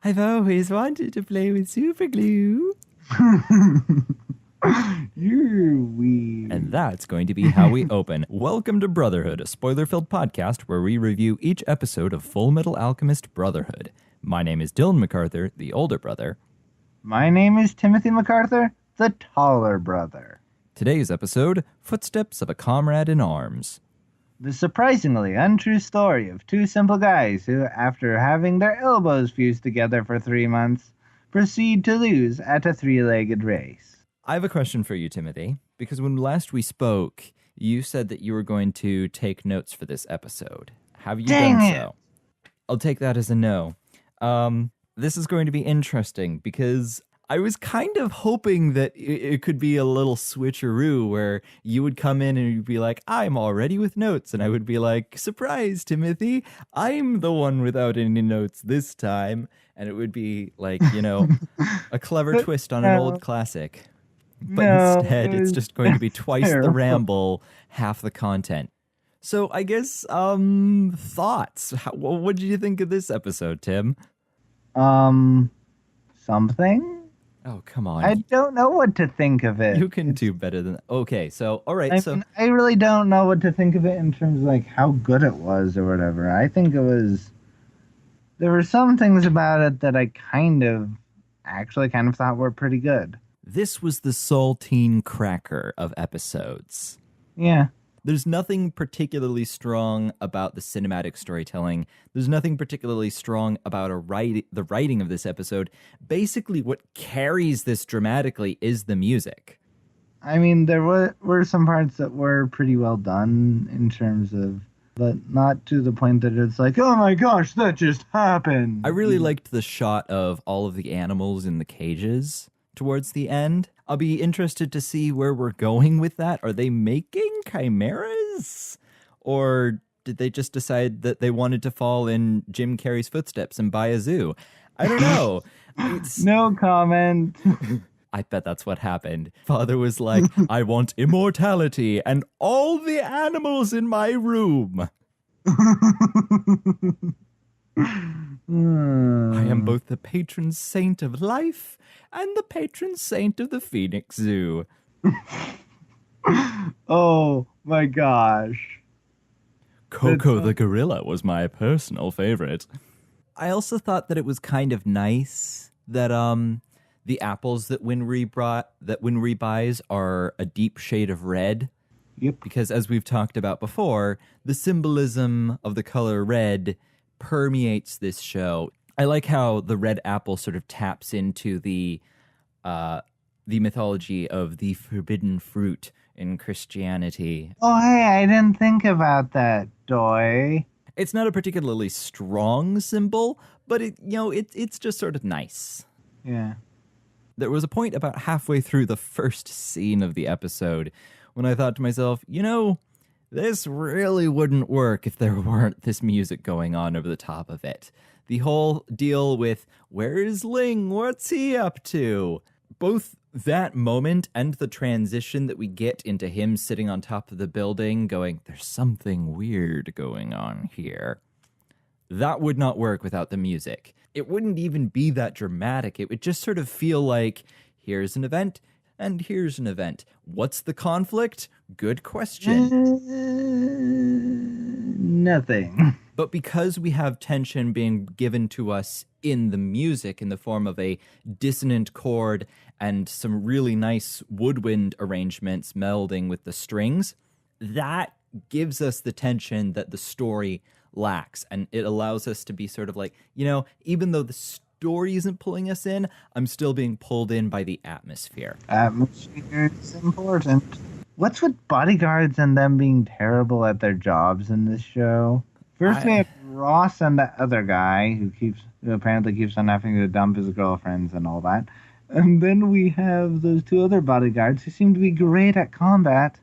I've always wanted to play with super glue. You're weird. And that's going to be how we open. Welcome to Brotherhood, a spoiler-filled podcast where we review each episode of Full Metal Alchemist Brotherhood. My name is Dylan MacArthur, the older brother. My name is Timothy MacArthur, the taller brother. Today's episode, Footsteps of a Comrade in Arms. The surprisingly untrue story of two simple guys who, after having their elbows fused together for 3 months, proceed to lose at a three-legged race. I have a question for you, Timothy, because when last we spoke, you said that you were going to take notes for this episode. Have you done so? I'll take that as a no. This is going to be interesting because I was kind of hoping that it could be a little switcheroo where you would come in and you'd be like, I'm all ready with notes. And I would be like, surprise, Timothy, I'm the one without any notes this time. And it would be like, a clever twist on an old classic. But instead, it's just going to be twice the ramble, half the content. So I guess, thoughts. What did you think of this episode, Tim? Something? Oh, come on. I don't know what to think of it. You can do better than that. Okay, so, all right. I really don't know what to think of it in terms of, like, how good it was or whatever. I think it was... There were some things about it that I actually thought were pretty good. This was the saltine cracker of episodes. Yeah. There's nothing particularly strong about the cinematic storytelling. There's nothing particularly strong about the writing of this episode. Basically, what carries this dramatically is the music. I mean, there were some parts that were pretty well done in terms of, but not to the point that it's like, oh my gosh, that just happened. I really liked the shot of all of the animals in the cages towards the end. I'll be interested to see where we're going with that. Are they making chimeras? Or did they just decide that they wanted to fall in Jim Carrey's footsteps and buy a zoo? I don't know. No comment. I bet that's what happened. Father was like, I want immortality and all the animals in my room. I am both the patron saint of life and the patron saint of the Phoenix Zoo. Oh my gosh. Coco the gorilla was my personal favorite. I also thought that it was kind of nice that the apples that Winry buys are a deep shade of red. Yep. Because as we've talked about before, the symbolism of the color red permeates this show. I like how the red apple sort of taps into the mythology of the forbidden fruit in Christianity. Oh, hey, I didn't think about that, Doy. It's not a particularly strong symbol, but it's just sort of nice. Yeah. There was a point about halfway through the first scene of the episode when I thought to myself, this really wouldn't work if there weren't this music going on over the top of it. The whole deal with, where is Ling? What's he up to? Both that moment and the transition that we get into him sitting on top of the building going, there's something weird going on here. That would not work without the music. It wouldn't even be that dramatic. It would just sort of feel like, here's an event, and here's an event. What's the conflict? Good question. Nothing. But because we have tension being given to us in the music in the form of a dissonant chord and some really nice woodwind arrangements melding with the strings, that gives us the tension that the story lacks. And it allows us to be sort of like, even though the story isn't pulling us in, I'm still being pulled in by the atmosphere. Atmosphere is important. What's with bodyguards and them being terrible at their jobs in this show? First we have Ross and the other guy who apparently keeps on having to dump his girlfriends and all that. And then we have those two other bodyguards who seem to be great at combat,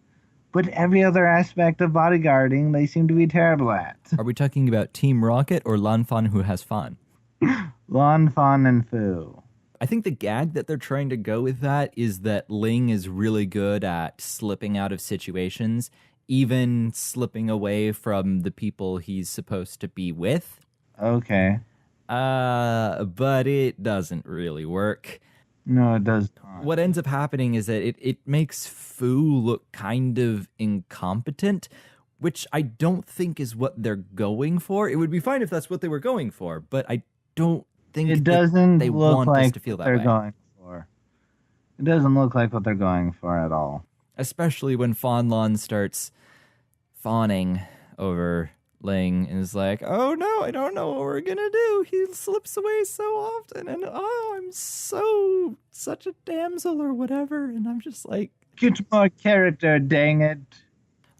but every other aspect of bodyguarding they seem to be terrible at. Are we talking about Team Rocket or Lan Fan who has fun? Lan Fan and Fu. I think the gag that they're trying to go with that is that Ling is really good at slipping out of situations, even slipping away from the people he's supposed to be with. Okay. But it doesn't really work. No, it does not. What ends up happening is that it makes Fu look kind of incompetent, which I don't think is what they're going for. It would be fine if that's what they were going for, but I don't think It that doesn't they look want us like to feel what that they're way. going for. It doesn't look like what they're going for at all. Especially when Fanlon starts fawning over Ling and is like, oh no, I don't know what we're gonna do. He slips away so often, and oh, I'm such a damsel or whatever. And I'm just like, Get more character, dang it.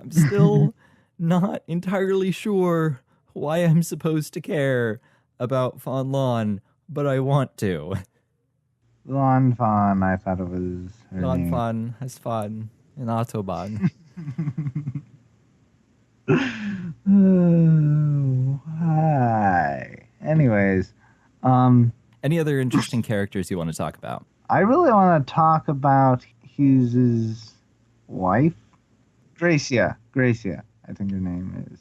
I'm still not entirely sure why I'm supposed to care about Fanlon, but I want to. Lon Fawn, I thought it was her Non name. fun has fun in Autobahn. Oh, hi. Anyways, Any other interesting characters you want to talk about? I really want to talk about Hughes's wife, Gracia. I think her name is.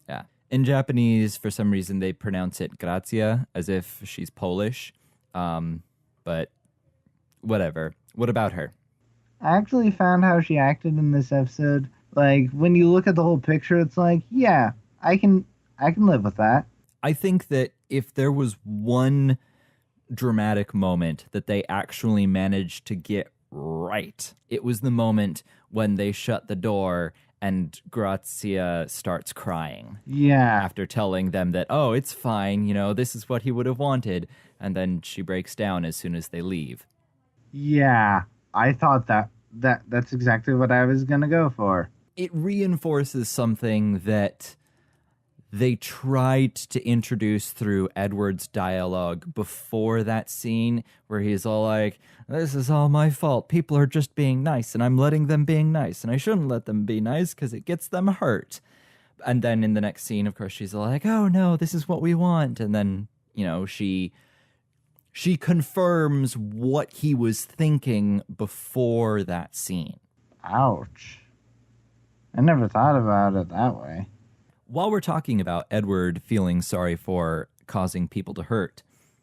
Yeah. In Japanese, for some reason, they pronounce it Grazia as if she's Polish. But whatever. What about her? I actually found how she acted in this episode. Like, when you look at the whole picture, it's like, yeah, I can live with that. I think that if there was one dramatic moment that they actually managed to get right, it was the moment when they shut the door and Grazia starts crying. Yeah. After telling them that, oh, it's fine, this is what he would have wanted. And then she breaks down as soon as they leave. Yeah. I thought that's exactly what I was going to go for. It reinforces something that they tried to introduce through Edward's dialogue before that scene where he's all like, this is all my fault. People are just being nice and I'm letting them being nice and I shouldn't let them be nice because it gets them hurt. And then in the next scene, of course, she's all like, oh no, this is what we want. And then, she confirms what he was thinking before that scene. Ouch. I never thought about it that way. While we're talking about Edward feeling sorry for causing people to hurt,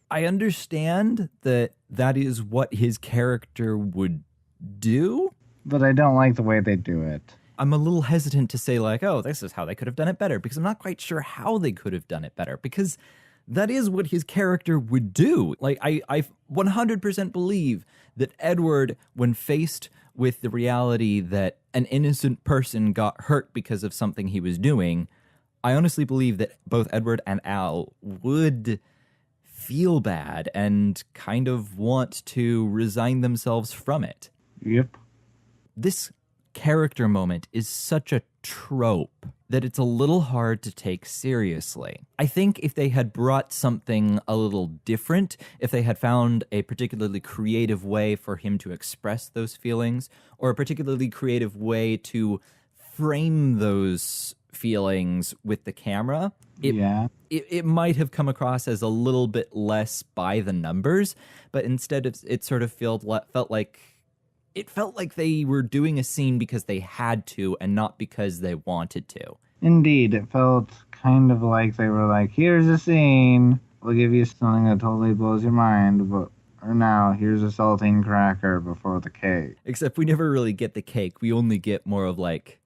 I understand that is what his character would do. But I don't like the way they do it. I'm a little hesitant to say like, oh, this is how they could have done it better, because I'm not quite sure how they could have done it better, because that is what his character would do. Like, I 100% believe that Edward, when faced with the reality that an innocent person got hurt because of something he was doing, I honestly believe that both Edward and Al would feel bad and kind of want to resign themselves from it. Yep. This character moment is such a trope that it's a little hard to take seriously. I think if they had brought something a little different, if they had found a particularly creative way for him to express those feelings, or a particularly creative way to frame those feelings with the camera, it might have come across as a little bit less by the numbers, but instead it sort of felt like they were doing a scene because they had to and not because they wanted to. Indeed, it felt kind of like they were like, here's a scene, we'll give you something that totally blows your mind, but or now here's a saltine cracker before the cake. Except we never really get the cake. We only get more of like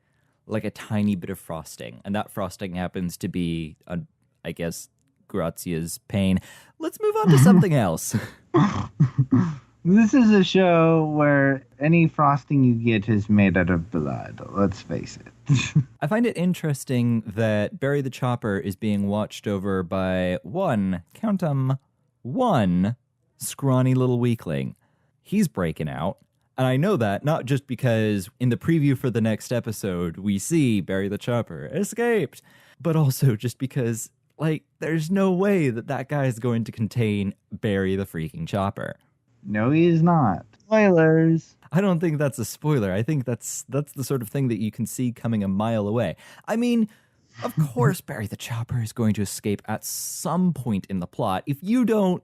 a tiny bit of frosting, and that frosting happens to be, I guess, Grazia's pain. Let's move on to something else. This is a show where any frosting you get is made out of blood. Let's face it. I find it interesting that Barry the Chopper is being watched over by one scrawny little weakling. He's breaking out. And I know that not just because in the preview for the next episode, we see Barry the Chopper escaped, but also just because, there's no way that guy is going to contain Barry the freaking Chopper. No, he is not. Spoilers. I don't think that's a spoiler. I think that's the sort of thing that you can see coming a mile away. I mean, of course Barry the Chopper is going to escape at some point in the plot. If you don't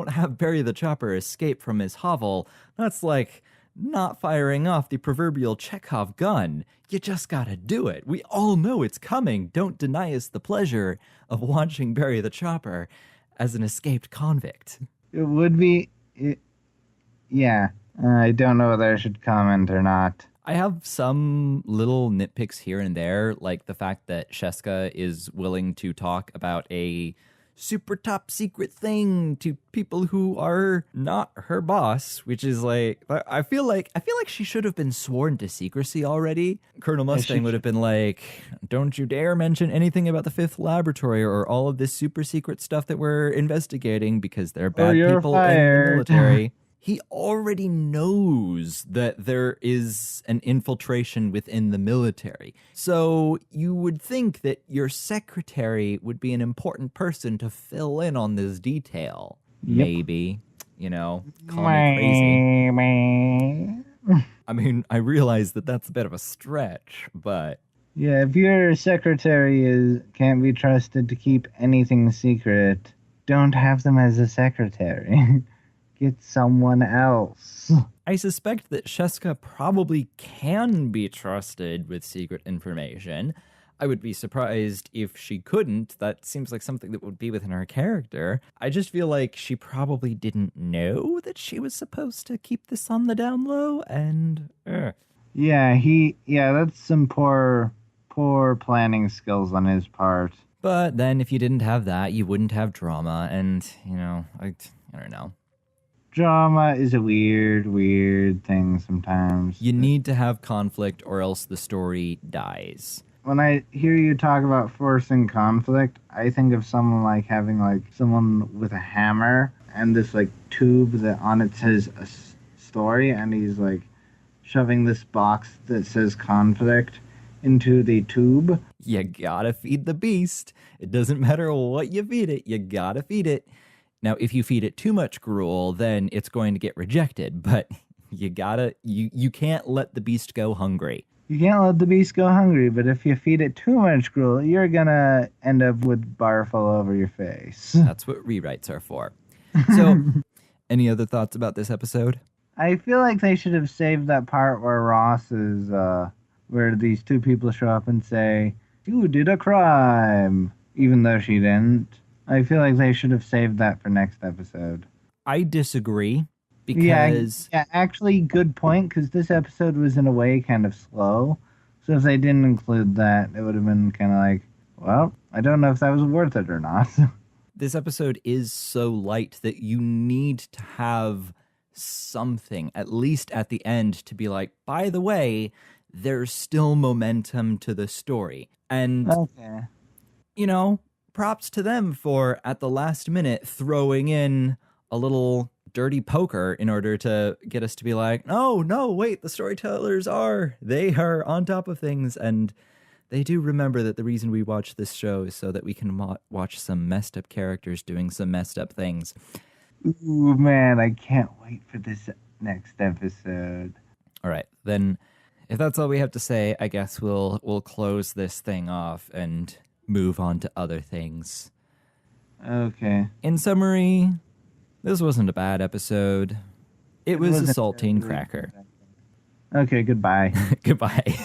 have Barry the Chopper escape from his hovel, that's like not firing off the proverbial Chekhov gun. You just gotta do it. We all know it's coming. Don't deny us the pleasure of watching Barry the Chopper as an escaped convict. It would be... yeah. I don't know whether I should comment or not. I have some little nitpicks here and there, like the fact that Sheska is willing to talk about a super top secret thing to people who are not her boss, which is like, I feel like she should have been sworn to secrecy already. Colonel Mustang would have been like, don't you dare mention anything about the Fifth Laboratory or all of this super secret stuff that we're investigating because they're bad people in the military. He already knows that there is an infiltration within the military. So you would think that your secretary would be an important person to fill in on this detail. Yep. Maybe, call me crazy. I mean, I realize that that's a bit of a stretch, but... yeah, if your secretary can't be trusted to keep anything secret, don't have them as a secretary. Get someone else. I suspect that Sheska probably can be trusted with secret information. I would be surprised if she couldn't. That seems like something that would be within her character. I just feel like she probably didn't know that she was supposed to keep this on the down low, and... Yeah, that's some poor planning skills on his part. But then if you didn't have that, you wouldn't have drama, and, I don't know. Drama is a weird thing sometimes. You need to have conflict or else the story dies. When I hear you talk about forcing conflict, I think of someone like having like someone with a hammer and this like tube that on it says a story, and he's like shoving this box that says conflict into the tube. You gotta feed the beast. It doesn't matter what you feed it, you gotta feed it. Now, if you feed it too much gruel, then it's going to get rejected, but you can't let the beast go hungry. You can't let the beast go hungry, but if you feed it too much gruel, you're gonna end up with barf all over your face. That's what rewrites are for. So, any other thoughts about this episode? I feel like they should have saved that part where Ross is, where these two people show up and say, you did a crime, even though she didn't. I feel like they should have saved that for next episode. I disagree, because... Yeah, actually, good point, because this episode was, in a way, kind of slow. So if they didn't include that, it would have been kind of like, well, I don't know if that was worth it or not. This episode is so light that you need to have something, at least at the end, to be like, by the way, there's still momentum to the story. And, okay. Props to them for, at the last minute, throwing in a little dirty poker in order to get us to be like, no, wait, the storytellers they are on top of things, and they do remember that the reason we watch this show is so that we can watch some messed up characters doing some messed up things. Ooh, man, I can't wait for this next episode. All right, then, if that's all we have to say, I guess we'll close this thing off and move on to other things. Okay. In summary, this wasn't a bad episode. It was a saltine cracker. Okay, goodbye. Goodbye.